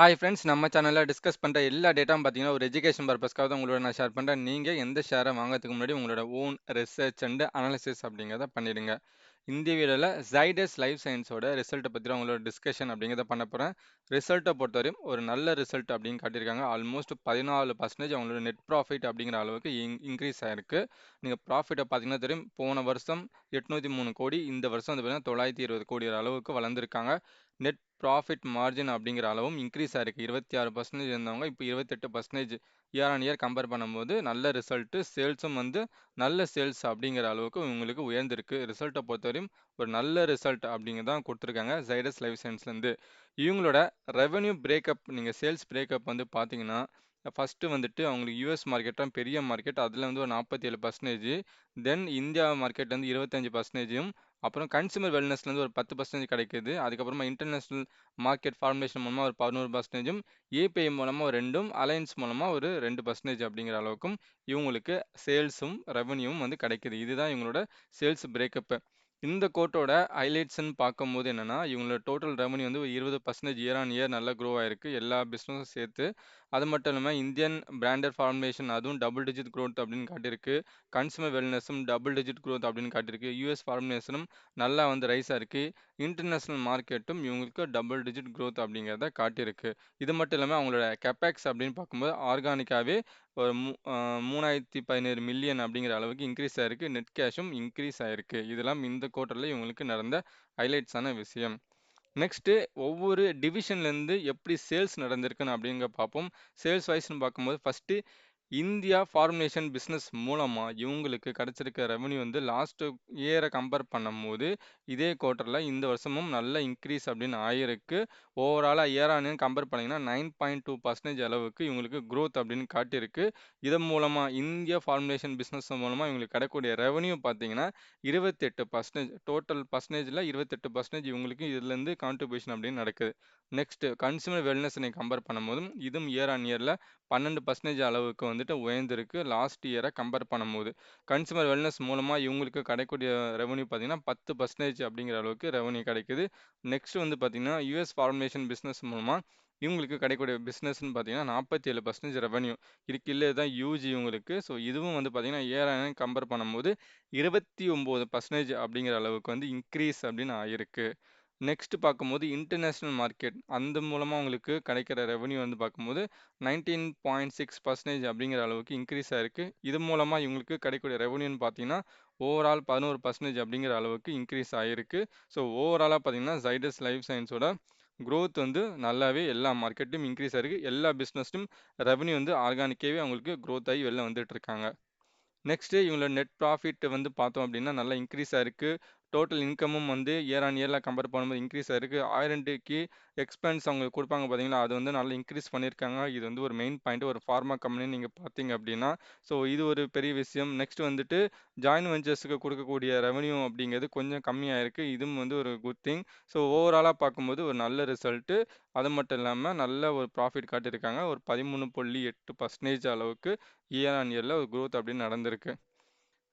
Hi friends, நம்ம சேனல்ல discuss பண்ற எல்லா டேட்டாவும் பார்த்தீங்கன்னா, ஒரு எஜுகேஷன் பர்ப்பஸ்க்காக தான் உங்களோட நான் ஷேர் பண்றேன். நீங்க எந்த ஷேர வாங்குறதுக்கு முன்னாடி உங்களோட ஓன் ரிசர்ச் அண்ட் அனாலிசிஸ் அப்படிங்கிறத பண்ணிடுங்க. இந்த வீடியோல Zydus லைஃப் சயன்ஸோட ரிசல்ட்ட பத்தி தான் உங்களோட டிஸ்கஷன் அப்படிங்கிறத பண்ண போறேன். ரிசல்ட்ட பொறுத்தவரையும் ஒரு நல்ல ரிசல்ட் அப்படின்னு காட்டியிருக்காங்க. ஆல்மோஸ்ட் 14% அவங்களோட நெட் ப்ராஃபிட் அப்படிங்கிற அளவுக்கு இன்க்ரீஸ் ஆயிருக்கு. நீங்க ப்ராஃபிட்ட பார்த்தீங்கன்னா தெரியும். போன வருஷம் 803 கோடி, இந்த வருஷம் வந்து பார்த்தீங்கன்னா 920 கோடி அளவுக்கு வளர்ந்திருக்காங்க. நெட் ப்ராஃபிட் மார்ஜின் அப்படிங்கிற அளவும் இன்க்ரீஸ் ஆயிருக்கு. 26% இருந்தவங்க இப்போ 28% இயர் ஆன் இயர் கம்பேர் பண்ணும்போது நல்ல ரிசல்ட். சேல்ஸும் வந்து நல்ல சேல்ஸ் அப்படிங்கிற அளவுக்கு உங்களுக்கு உயர்ந்திருக்கு. ரிசல்ட்டை பொறுத்தவரையும் ஒரு நல்ல ரிசல்ட் அப்படிங்கிறதான் கொடுத்துருக்காங்க ஜைடஸ் லைஃப் சயின்ஸ்லேருந்து. இவங்களோட ரெவென்யூ பிரேக்கப், நீங்கள் சேல்ஸ் பிரேக்கப் வந்து பார்த்தீங்கன்னா, ஃபஸ்ட்டு வந்துட்டு அவங்களுக்கு யூஎஸ் மார்க்கெட் தான் பெரிய மார்க்கெட். அதில் வந்து ஒரு 47%. தென் இந்தியா மார்க்கெட் வந்து 25%. அப்புறம் கன்சூமர் வெல்னஸ்லேருந்து ஒரு 10% கிடைக்குது. அதுக்கப்புறமா இன்டர்நேஷனல் மார்க்கெட் ஃபார்மேஷன் மூலமாக ஒரு 11%, ஏபிஐ மூலமாக ஒரு 2, அலையன்ஸ் மூலமாக ஒரு 2% அப்படிங்கிற அளவுக்கும் இவங்களுக்கு சேல்ஸும் ரெவன்யூவும் வந்து கிடைக்குது. இதுதான் இவங்களோட சேல்ஸ் பிரேக்கப்பு. இந்த கோட்டோட ஹைலைட்ஸ்ன்னு பார்க்கும்போது என்னன்னா, இவங்களோட டோட்டல் ரெவன்யூ வந்து ஒரு 20% இயர் ஆன் இயர் நல்லா க்ரோ ஆயிருக்கு, எல்லா பிஸ்னஸும் சேர்த்து. அது மட்டும் இல்லாமல் இந்தியன் பிராண்டட் ஃபார்மேஷன் அதுவும் டபுள் டிஜிட் க்ரோத் அப்படின்னு காட்டியிருக்கு. கன்சூமர் வெல்னஸும் டபுள் டிஜிட் க்ரோத் அப்படின்னு காட்டியிருக்கு. யூஎஸ் ஃபார்மேஷனும் நல்லா வந்து ரைஸ் ஆயிருக்கு. இன்டர்நேஷனல் மார்க்கெட்டும் இவங்களுக்கு டபுள் டிஜிட் க்ரோத் அப்படிங்கிறத காட்டியிருக்கு. இது மட்டும் இல்லாமல் அவங்களோட கெப்பேக்ஸ் அப்படின்னு பார்க்கும்போது ஆர்கானிக்காகவே ஒரு 3017 மில்லியன் அப்படிங்கிற அளவுக்கு இன்க்ரீஸ் ஆயிருக்கு. நெட் கேஷும் இன்க்ரீஸ் ஆயிருக்கு. இதெல்லாம் இந்த குவார்ட்டர்ல இவங்களுக்கு நடந்த ஹைலைட்ஸான விஷயம். நெக்ஸ்ட்டு ஒவ்வொரு டிவிஷன்லேருந்து எப்படி சேல்ஸ் நடந்திருக்குன்னு அப்படிங்க பார்ப்போம். சேல்ஸ் வைஸ்ன்னு பார்க்கும்போது ஃபஸ்ட்டு இந்தியா ஃபார்முலேஷன் பிஸ்னஸ் மூலமா இவங்களுக்கு கிடைச்சிருக்க ரெவன்யூ வந்து லாஸ்ட் இயரை கம்பேர் பண்ணும்போது இதே குவார்ட்டரில் இந்த வருஷமும் நல்ல இன்க்ரீஸ் அப்படின்னு ஆயிருக்கு. ஓவராலாக இயர் ஆன் இயர் கம்பேர் பண்ணிங்கன்னா 9.2% அளவுக்கு இவங்களுக்கு growth அப்படின்னு காட்டியிருக்கு. இதன் மூலமாக இந்தியா ஃபார்முலேஷன் பிஸ்னஸ் மூலமாக இவங்களுக்கு கிடைக்கக்கூடிய ரெவன்யூ பார்த்தீங்கன்னா 28%. டோட்டல் பர்சன்டேஜில் 28% இவங்களுக்கு இதுலேருந்து கான்ட்ரிபியூஷன் அப்படின்னு நடக்குது. நெக்ஸ்ட் கன்சூமர் வெல்னஸ் நீ கம்பேர் பண்ணும்போதும் இதுவும் இயர் ஆன் இயரில் 12% அளவுக்கு வந்துட்டு உயர்ந்திருக்கு லாஸ்ட் இயரை கம்பேர் பண்ணும்போது. கன்சூமர் வெல்னஸ் மூலமாக இவங்களுக்கு கிடைக்கக்கூடிய ரெவன்யூ பார்த்தீங்கன்னா 10% அப்படிங்கிற அளவுக்கு ரெவன்யூ கிடைக்குது. நெக்ஸ்ட் வந்து பார்த்தீங்கன்னா யூஎஸ் ஃபார்மேஷன் பிஸ்னஸ் மூலமாக இவங்களுக்கு கிடைக்கக்கூடிய பிஸ்னஸ்ன்னு பார்த்தீங்கன்னா 47% ரெவன்யூ இதுக்கு இல்லை தான் யூஜி இவங்களுக்கு. ஸோ இதுவும் வந்து பார்த்தீங்கன்னா இயர் கம்பேர் பண்ணும்போது 29% அப்படிங்கிற அளவுக்கு வந்து இன்க்ரீஸ் அப்படின்னு ஆயிருக்கு. நெக்ஸ்ட் பார்க்கும்போது இன்டர்நேஷ்னல் மார்க்கெட் அந்த மூலமாக உங்களுக்கு கிடைக்கிற ரெவன்யூ வந்து பார்க்கும்போது 19.6% அப்படிங்கிற அளவுக்கு இன்க்ரீஸ் ஆயிருக்கு. இது மூலமாக இவங்களுக்கு கிடைக்கக்கூடிய ரெவன்யூன்னு பார்த்தீங்கன்னா ஓவரால் 11% அப்படிங்கிற அளவுக்கு இன்க்ரீஸ் ஆகிருக்கு. ஸோ ஓவராலாக பார்த்தீங்கன்னா ஜைடஸ் லைஃப் சயின்ஸோட growth வந்து நல்லாவே எல்லா மார்க்கெட்டும் இன்க்ரீஸ் ஆயிருக்கு. எல்லா பிஸ்னஸ்டும் ரெவன்யூ வந்து ஆர்கானிக்காகவே அவங்களுக்கு growth ஆகி வெளில வந்துட்டு இருக்காங்க. நெக்ஸ்ட்டு இவங்களோட நெட் ப்ராஃபிட் வந்து பார்த்தோம் அப்படின்னா நல்லா இன்க்ரீஸ் ஆயிருக்கு. டோட்டல் இன்கமும் வந்து இயர் ஆன் இயரில் கம்பேர் பண்ணும்போது இன்க்ரீஸ் ஆயிருக்கு. R&Dக்கு எக்ஸ்பென்ஸ் அவங்க கொடுப்பாங்க பார்த்தீங்களா, அது வந்து நல்லா இன்க்ரீஸ் பண்ணியிருக்காங்க. இது வந்து ஒரு மெயின் பாயிண்ட். ஒரு ஃபார்மா கம்பெனின்னு நீங்கள் பார்த்தீங்க அப்படின்னா ஸோ இது ஒரு பெரிய விஷயம். நெக்ஸ்ட் வந்துட்டு ஜாயின் வெஞ்சர்ஸுக்கு கொடுக்கக்கூடிய ரெவன்யூ அப்படிங்கிறது கொஞ்சம் கம்மியாயிருக்கு. இதுவும் வந்து ஒரு குட் திங். ஸோ ஓவராலாக பார்க்கும்போது ஒரு நல்ல ரிசல்ட்டு. அது மட்டும் இல்லாமல் நல்ல ஒரு ப்ராஃபிட் காட்டியிருக்காங்க. ஒரு 13.8% அளவுக்கு இயர் ஆன் இயரில் ஒரு growth அப்படின்னு நடந்திருக்கு.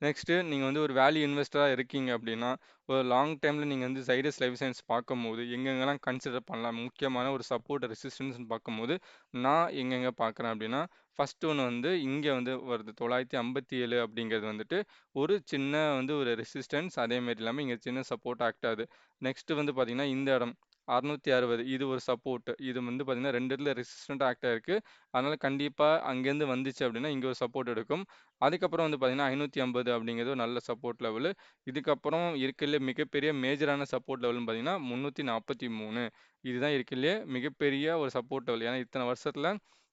நெக்ஸ்ட்டு நீங்கள் வந்து ஒரு வேல்யூ இன்வெஸ்டராக இருக்கீங்க அப்படின்னா ஒரு லாங் டைமில் நீங்கள் வந்து ஜைடஸ் லைஃப் சயின்ஸ் பார்க்கும்போது எங்கெங்கெல்லாம் கன்சிடர் பண்ணலாம், முக்கியமான ஒரு சப்போர்ட் ரெசிஸ்டன்ஸ்னு பார்க்கும்போது நான் எங்கெங்கே பார்க்குறேன் அப்படின்னா ஃபஸ்ட்டு ஒன்று வந்து இங்கே வந்து வருது 957 அப்படிங்கிறது வந்துட்டு ஒரு சின்ன வந்து ஒரு ரெசிஸ்டன்ஸ். அதேமாரி இல்லாமல் இங்கே சின்ன சப்போர்ட் ஆக்ட் ஆகுது. நெக்ஸ்ட்டு வந்து பார்த்திங்கன்னா இந்த இடம் 660 இது ஒரு சப்போர்ட். இது வந்து பார்த்திங்கன்னா ரெண்டு இடத்துல ரெசிஸ்டன்ட் ஆக்ட் ஆகிருக்கு. அதனால் கண்டிப்பாக அங்கேருந்து வந்துச்சு அப்படின்னா இங்கே ஒரு சப்போர்ட் எடுக்கும். அதுக்கப்புறம் வந்து பார்த்தீங்கன்னா 550 அப்படிங்கிறது ஒரு நல்ல சப்போர்ட் லெவலு. இதுக்கப்புறம் இருக்கிறதுலே மிகப்பெரிய மேஜரான சப்போர்ட் லெவல்னு பார்த்தீங்கன்னா 343. இதுதான் இருக்கிறதுலே மிகப்பெரிய ஒரு சப்போர்ட் லெவல். ஏன்னா இத்தனை வருஷத்தில்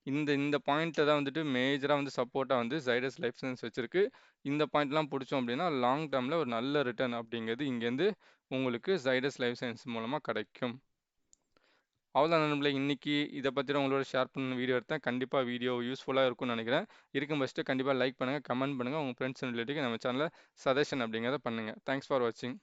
இந்த இந்த பாயிண்ட்டை தான் வந்துட்டு மேஜராக வந்து சப்போர்ட்டாக வந்து ஜைடஸ் லைஃப் சயின்ஸ் வச்சிருக்கு. இந்த பாயிண்ட்லாம் பிடிச்சோம் அப்படின்னா லாங் டேர்மில் ஒரு நல்ல ரிட்டர்ன் அப்படிங்கிறது இங்கேருந்து உங்களுக்கு ஜைடஸ் லைஃப் சயின்ஸ் மூலமாக கிடைக்கும். அவ்வளோதான் நண்பர்களே, இன்னைக்கு இதை பற்றி உங்களோட ஷேர் பண்ண வீடியோ எடுத்தேன். கண்டிப்பாக வீடியோ யூஸ்ஃபுல்லாக இருக்கும்னு நினைக்கிறேன். இருக்கும் பட்சத்தை கண்டிப்பாக லைக் பண்ணுங்கள், கமெண்ட் பண்ணுங்கள், உங்கள் ஃப்ரெண்ட்ஸ் அண்ட் ரிலேட்டிவ்க்கு நம்ம சேனலில் சஜஷன் அப்படிங்கிறத பண்ணுங்கள். தேங்க்ஸ் ஃபார் வாட்சிங்.